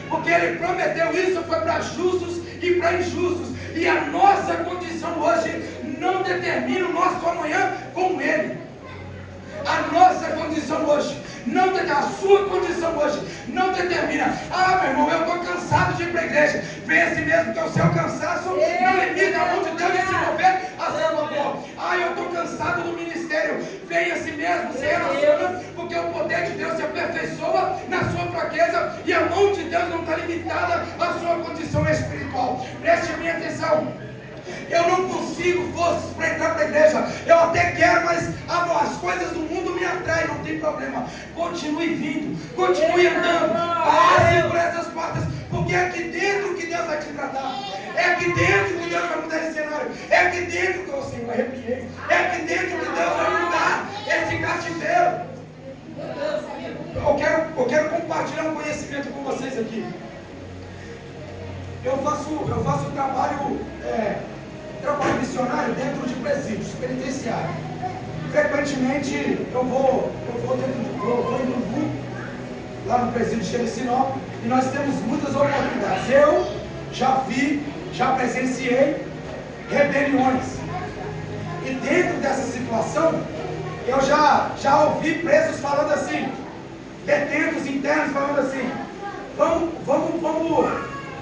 A: porque Ele prometeu isso, foi para justos e para injustos, e a nossa condição hoje não determina o nosso amanhã com Ele. A nossa condição hoje não determina, a sua condição hoje não determina. Ah, meu irmão, eu estou cansado de ir para a igreja. Pense mesmo que o seu cansaço não limita a mão de Deus de se mover a seu favor. Ah, eu estou cansado do ministério. Venha a si mesmo, se relaciona, porque o poder de Deus se aperfeiçoa na sua fraqueza e a mão de Deus não está limitada à sua condição espiritual. Preste minha atenção. Eu não consigo forças para entrar para a igreja. Eu até quero, mas as coisas do mundo me atraem, não tem problema. Continue vindo, continue andando, passe por essas portas, porque é aqui dentro que Deus vai te tratar. É aqui dentro que Deus vai mudar esse cenário. É aqui dentro que eu Senhor, arrepiei. É aqui dentro que Deus vai mudar esse cativeiro. Eu quero compartilhar um conhecimento com vocês aqui. Eu faço trabalho missionário dentro de presídios penitenciários. Frequentemente eu vou em Umbu, lá no presídio de Sinop, e nós temos muitas oportunidades. Eu já presenciei rebeliões, e dentro dessa situação eu já ouvi presos falando assim, detentos internos falando assim: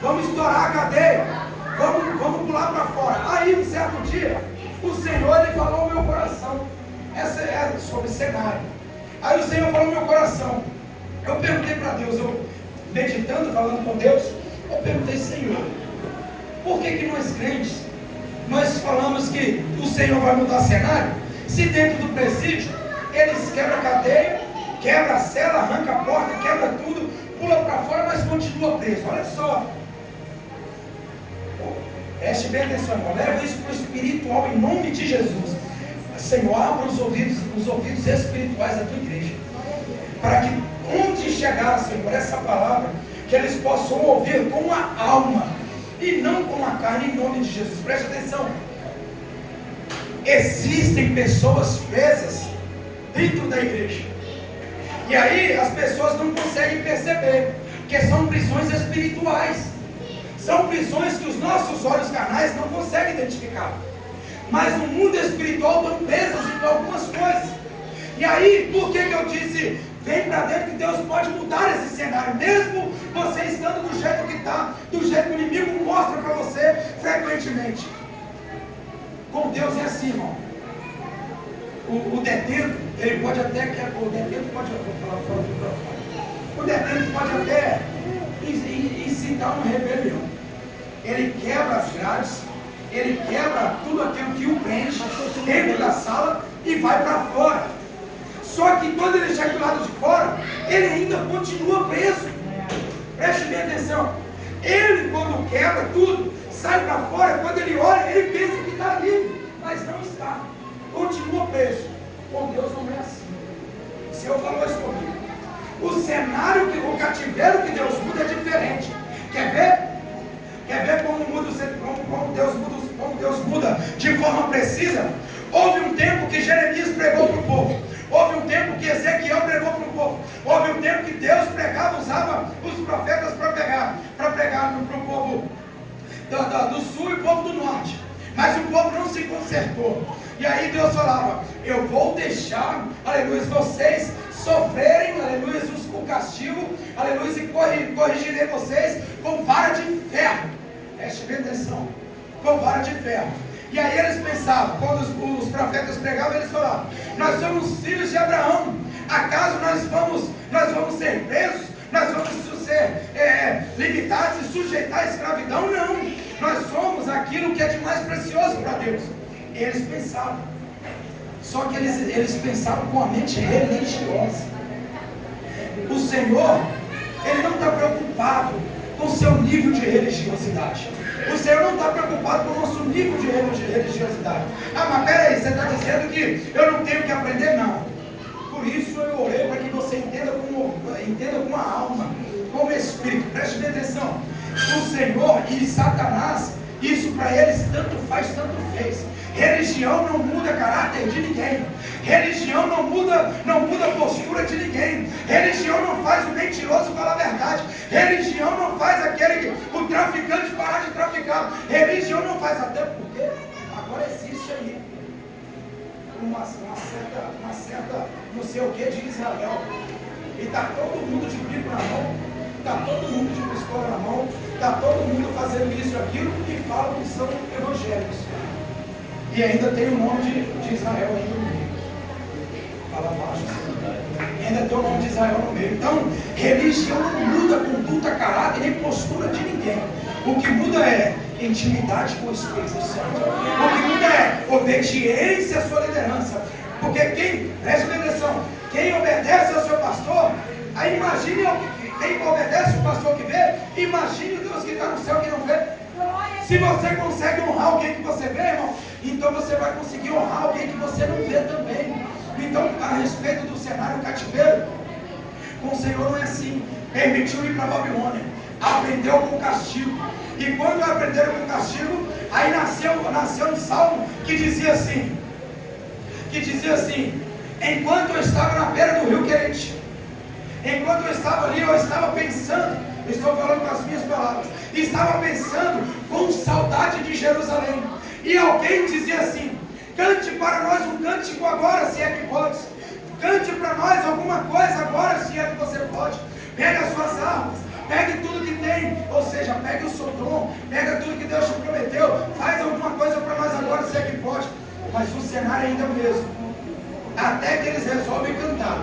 A: vamos estourar a cadeia. Vamos pular para fora. Aí, um certo dia, o Senhor ele falou no meu coração. Essa é sobre cenário. Aí o Senhor falou no meu coração. Eu perguntei para Deus, eu meditando, falando com Deus, eu perguntei: Senhor, por que nós crentes, nós falamos que o Senhor vai mudar cenário, se dentro do presídio, eles quebram a cadeia, quebra a cela, arranca a porta, quebra tudo, pula para fora, mas continua preso. Olha só. Preste bem atenção, irmão. Leva isso para o espiritual em nome de Jesus. Senhor, abra os ouvidos espirituais da tua igreja, para que onde chegar, Senhor, essa palavra, que eles possam ouvir com a alma e não com a carne, em nome de Jesus. Preste atenção. Existem pessoas presas dentro da igreja, e aí as pessoas não conseguem perceber que são prisões espirituais. São prisões que os nossos olhos carnais não conseguem identificar. Mas no mundo espiritual estão presas em algumas coisas. E aí, por que eu disse, vem para dentro que Deus pode mudar esse cenário, mesmo você estando do jeito que está, do jeito que o inimigo mostra para você frequentemente. Com Deus é assim, irmão. O detento, ele pode até, o detento pode, vou falar fora do microfone. O detento pode até incitar uma rebelião. Ele quebra as grades, ele quebra tudo aquilo que o prende dentro da sala e vai para fora. Só que quando ele chega do lado de fora, ele ainda continua preso. Preste bem atenção. Ele, quando quebra tudo, sai para fora, quando ele olha, ele pensa que está livre, mas não está. Continua preso. Com Deus não é assim. O Senhor falou isso comigo. O cenário, o cativeiro que Deus muda é diferente. Quer ver? Quer ver como Deus muda de forma precisa? Houve um tempo que Jeremias pregou para o povo. Houve um tempo que Ezequiel pregou para o povo. Houve um tempo que Deus pregava, usava os profetas para pregar para o povo do sul e o povo do norte. Mas o povo não se consertou. E aí Deus falava: eu vou deixar, aleluia, vocês sofrerem, aleluia, o castigo, aleluia, e corrigirei vocês com vara de ferro. Preste bem atenção, com vara de ferro. E aí eles pensavam, quando os profetas pregavam, eles falavam: nós somos filhos de Abraão, acaso nós vamos ser presos? Nós vamos ser limitados e sujeitar à escravidão? Não, nós somos aquilo que é de mais precioso para Deus. Eles pensavam, só que eles pensavam com a mente religiosa. O Senhor, Ele não está preocupado com o seu nível de religiosidade. O Senhor não está preocupado com o nosso nível de religiosidade. Ah, mas peraí, você está dizendo que eu não tenho que aprender? Não. Por isso eu orei para que você entenda com a alma, com o Espírito. Preste bem atenção. O Senhor e Satanás, isso para eles tanto faz, tanto fez. Religião não muda caráter de ninguém. Religião não muda a postura de ninguém. Religião não faz o mentiroso falar a verdade. Religião não faz o traficante parar de traficar. Religião não faz, até porque agora existe aí uma certa não sei o que de Israel. E está todo mundo de bico na mão, está todo mundo de pistola na mão, está todo mundo fazendo isso e aquilo e falam que são evangélicos. E ainda tem o nome de Israel ainda no meio. Fala baixo assim. Ainda tem o nome de Israel no meio. Então, religião não muda conduta, caráter nem postura de ninguém. O que muda é intimidade com o Espírito Santo. O que muda é obediência à sua liderança. Porque preste atenção, quem obedece ao seu pastor, aí imagine quem obedece o pastor que vê, imagine o Deus que está no céu que não vê. Se você consegue honrar alguém que você vê, irmão, então você vai conseguir honrar alguém que você não vê também. Então, a respeito do cenário cativeiro, com o Senhor não é assim. Permitiu ir para a Babilônia, aprendeu com o castigo. E quando aprenderam com o castigo, aí nasceu um salmo que dizia assim, enquanto eu estava na beira do rio Querite, enquanto eu estava ali, eu estava pensando, estou falando com as minhas palavras, estava pensando com saudade de Jerusalém. E alguém dizia assim, cante para nós um cântico agora, se é que pode. Cante para nós alguma coisa agora, se é que você pode. Pega as suas armas, pegue tudo que tem, ou seja, pegue o Sodom, pega tudo que Deus te prometeu, faz alguma coisa para nós agora, se é que pode. Mas o cenário ainda é o mesmo, até que eles resolvem cantar.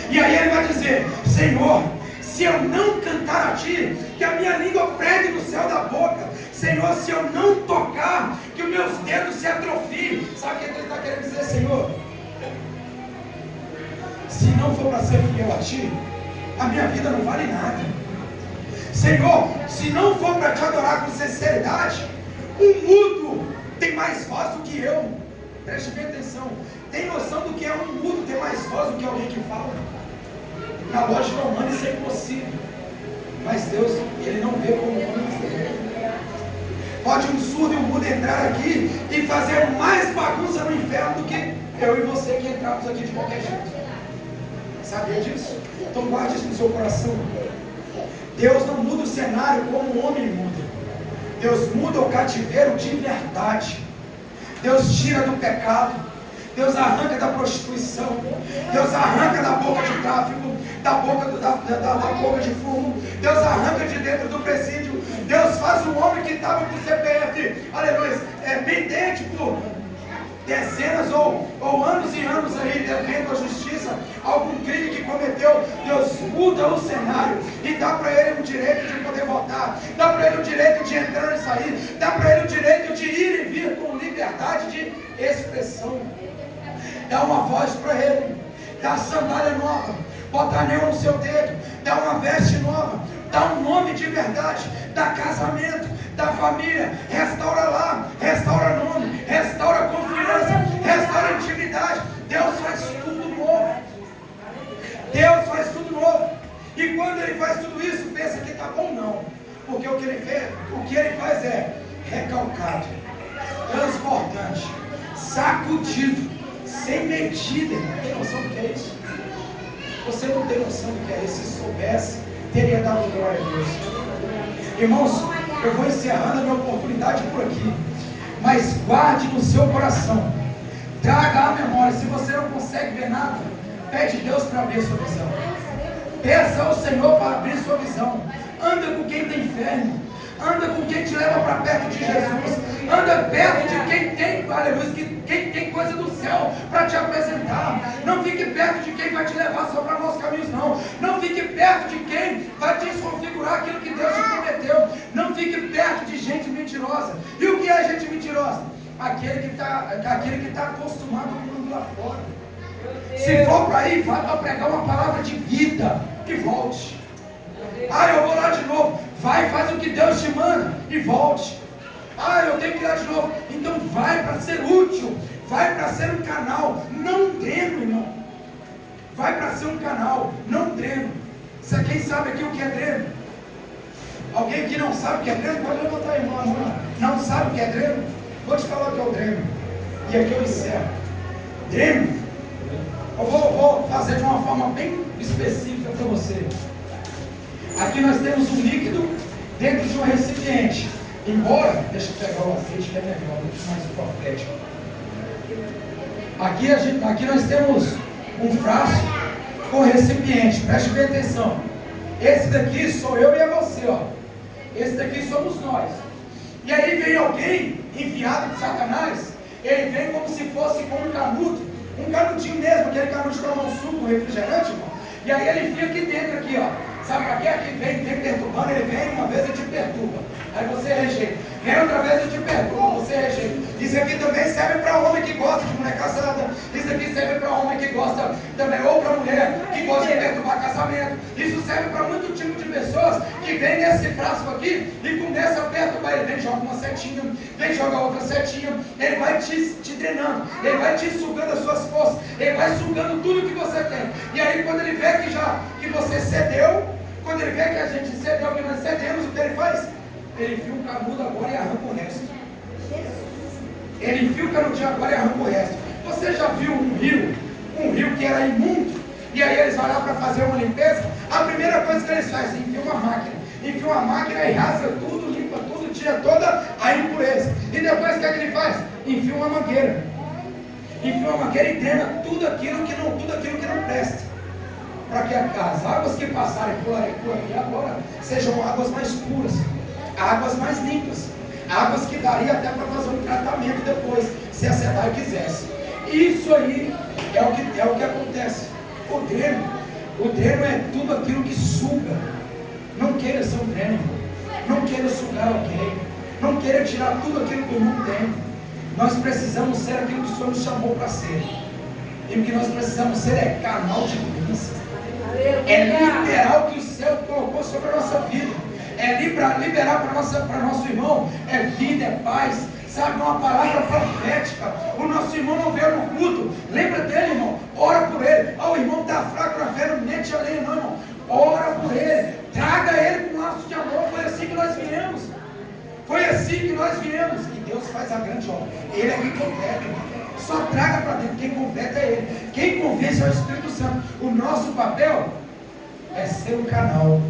A: E aí ele vai dizer, Senhor, se eu não cantar a Ti, que a minha língua pregue no céu da boca. Senhor, se eu não tocar, que os meus dedos se atrofiem. Sabe o que ele está querendo dizer, Senhor? Se não for para ser fiel a Ti, a minha vida não vale nada. Senhor, se não for para Te adorar com sinceridade, um mudo tem mais voz do que eu. Preste bem atenção. Tem noção do que é um mudo ter mais voz do que alguém que fala? Na lógica humana isso é impossível. Mas Deus, Ele não vê como humano. Pode um surdo e um mudo entrar aqui e fazer mais bagunça no inferno do que eu e você que entramos aqui de qualquer jeito. Sabia disso? Então guarde isso no seu coração. Deus não muda o cenário como o homem muda. Deus muda o cativeiro de verdade. Deus tira do pecado. Deus arranca da prostituição. Deus arranca da boca de tráfico, da boca de fumo. Deus arranca de dentro do presídio. Deus faz o homem que estava com o CPF, aleluia, pendente por dezenas ou anos e anos aí, devendo à justiça algum crime que cometeu. Deus muda o cenário e dá para ele o direito de poder votar, dá para ele o direito de entrar e sair, dá para ele o direito de ir e vir com liberdade de expressão. Dá uma voz para ele, dá sandália nova, bota anel no seu dedo, dá uma veste nova, dá um nome de verdade, dá casamento, dá família, restaura lá, restaura nome, restaura confiança, restaura intimidade. Deus faz tudo novo. Deus faz tudo novo. E quando Ele faz tudo isso, pensa que está bom, não. Porque o que Ele faz é recalcado, transbordante, sacudido, sem medida. Não tem noção do que é isso? Você não tem noção do que é isso. Se soubesse, teria dado glória a Deus. Irmãos, eu vou encerrando a minha oportunidade por aqui. Mas guarde no seu coração. Traga à memória. Se você não consegue ver nada, pede a Deus para abrir a sua visão. Peça ao Senhor para abrir sua visão. Anda com quem tem fé, irmão. Anda com quem te leva para perto de Jesus. Anda perto de quem tem, aleluia, quem tem coisa do céu para te apresentar. Não fique perto de quem vai te levar só para maus caminhos, não. Não fique perto de quem vai desconfigurar aquilo que Deus te prometeu. Não fique perto de gente mentirosa. mentirosa. E o que é gente mentirosa? Aquele que está acostumado com o mundo lá fora. Se for para ir, vai para pregar uma palavra de vida e volte. Eu vou lá de novo. Vai, faz o que Deus te manda e volte. Eu tenho que ir lá de novo. Então vai para ser útil. Vai para ser um canal, não dreno, irmão. Vai para ser um canal, não dreno. Quem sabe aqui o que é dreno? Alguém que não sabe o que é dreno? Pode levantar a mão. Não sabe o que é dreno? Vou te falar o que é o dreno. E aqui eu encerro. Dreno, eu vou fazer de uma forma bem específica para você. Aqui nós temos um líquido dentro de um recipiente. Embora, deixa eu pegar o azeite que é melhor, deixa mais profético. Aqui nós temos um frasco com recipiente, preste bem atenção. Esse daqui sou eu e é você, ó. Esse daqui somos nós. E aí vem alguém enviado de Satanás, ele vem como se fosse com um canudo, um canudinho mesmo, aquele canudo de tomar um suco, um refrigerante, irmão. E aí ele fica aqui dentro, aqui, ó. Sabe para quê? Aqui vem perturbando, ele vem uma vez e te perturba. Aí você rejeita. Vem outra vez e te perturba, você rejeita. Isso aqui também serve para homem que gosta de mulher casada. Isso aqui serve para homem que gosta também, ou para mulher que gosta de perturbar casamento. Isso serve para muito tipo de pessoas que vem nesse frasco aqui e começa a perturbar. Ele vem, joga uma setinha, vem jogar outra setinha. Ele vai te drenando, ele vai te sugando as suas forças, ele vai sugando tudo que você tem. E aí quando ele vê que você cedeu, quando ele vê que a gente cedeu, que nós cedemos, o que ele faz? Ele enfia um canudo agora e arranca o resto. Ele enfia o canudinho agora e arranca o resto. Você já viu um rio que era imundo, e aí eles vão lá para fazer uma limpeza? A primeira coisa que eles fazem, enfia uma máquina e rasga tudo, limpa tudo, tira toda a impureza. E depois o que é que ele faz? Enfia uma mangueira e drena tudo aquilo que não presta. Para que as águas que passarem por aqui agora sejam águas mais puras, águas mais limpas, águas que daria até para fazer um tratamento depois, se a SEDAI quisesse. Isso aí é o que acontece. O dreno é tudo aquilo que suga. Não queira ser um dreno, não queira sugar alguém, não queira tirar tudo aquilo que o mundo tem. Nós precisamos ser aquilo que o Senhor nos chamou para ser. E o que nós precisamos ser é canal de bênção. É liberar o que o céu colocou sobre a nossa vida. É liberar para nosso irmão. É vida, é paz. Sabe, uma palavra profética. O nosso irmão não veio no culto. Lembra dele, irmão? Ora por ele. O irmão está fraco na fé, não mete a lenha, não, irmão. Ora por ele. Traga ele com um laço de amor. Foi assim que nós viemos. E Deus faz a grande obra. Ele é quem completa, irmão. Só traga para dentro, quem completa é Ele. Quem convence é o Espírito Santo. O nosso papel é ser um canal.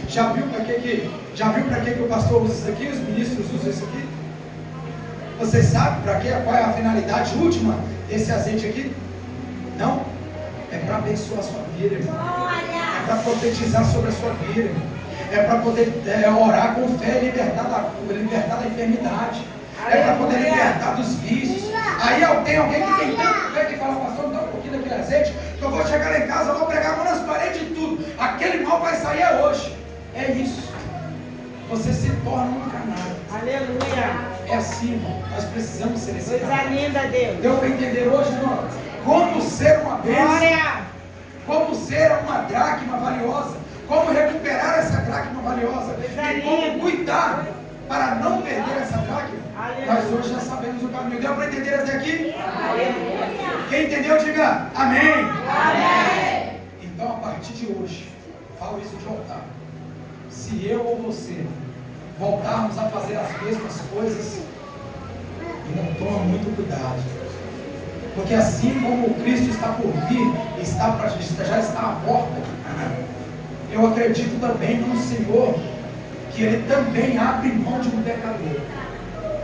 A: Já viu para que o pastor usa isso aqui? Os ministros usam isso aqui? Vocês sabem para quê? Qual é a finalidade última desse azeite aqui? Não? É para abençoar a sua vida, irmão. É para profetizar sobre a sua vida, irmão. É para poder orar com fé e libertar da enfermidade. É para poder libertar dos vícios. Aí tem alguém que tem tanto fé que fala, pastor, me dá um pouquinho daquele azeite, que eu vou chegar lá em casa, eu vou pregar a mão nas paredes e tudo. Aquele mal vai sair hoje. É isso. Você se torna um canal.
B: Aleluia.
A: É assim, irmão. Nós precisamos ser esse
B: Coisa
A: canal.
B: linda, Deus.
A: Deu para entender hoje, irmão? Como ser uma bênção.
B: Glória.
A: Como ser uma dracma valiosa. Como recuperar essa dracma valiosa. E como cuidar para não perder essa dracma. Nós hoje já sabemos o caminho. Deu para entender até aqui? Aleluia. Quem entendeu, diga amém. Amém. Então, a partir de hoje, falo isso de altar. Se eu ou você voltarmos a fazer as mesmas coisas, irmão, toma muito cuidado. Porque assim como o Cristo está por vir, já está à porta, eu acredito também no Senhor, que Ele também abre mão de um pecador.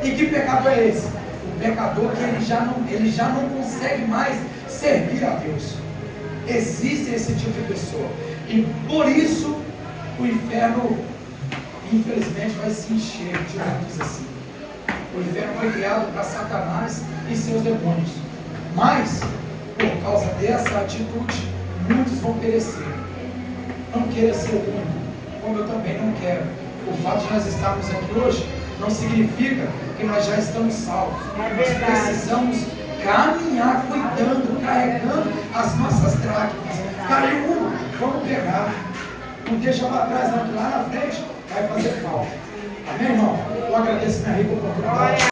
A: E que pecador é esse? O pecador que ele já não consegue mais servir a Deus. Existe esse tipo de pessoa. E por isso o inferno, infelizmente, vai se encher de muitos assim. O inferno foi criado para Satanás e seus demônios. Mas, por causa dessa atitude, muitos vão perecer. Não queira ser o único, como eu também não quero. O fato de nós estarmos aqui hoje não significa que nós já estamos salvos.
B: É
A: Nós
B: verdade.
A: precisamos caminhar, cuidando, carregando as nossas dracmas. Caiu uma, vamos pegar. Não deixa para trás, não, que lá na frente vai fazer falta. Amém, irmão? Eu agradeço minha rica oportunidade.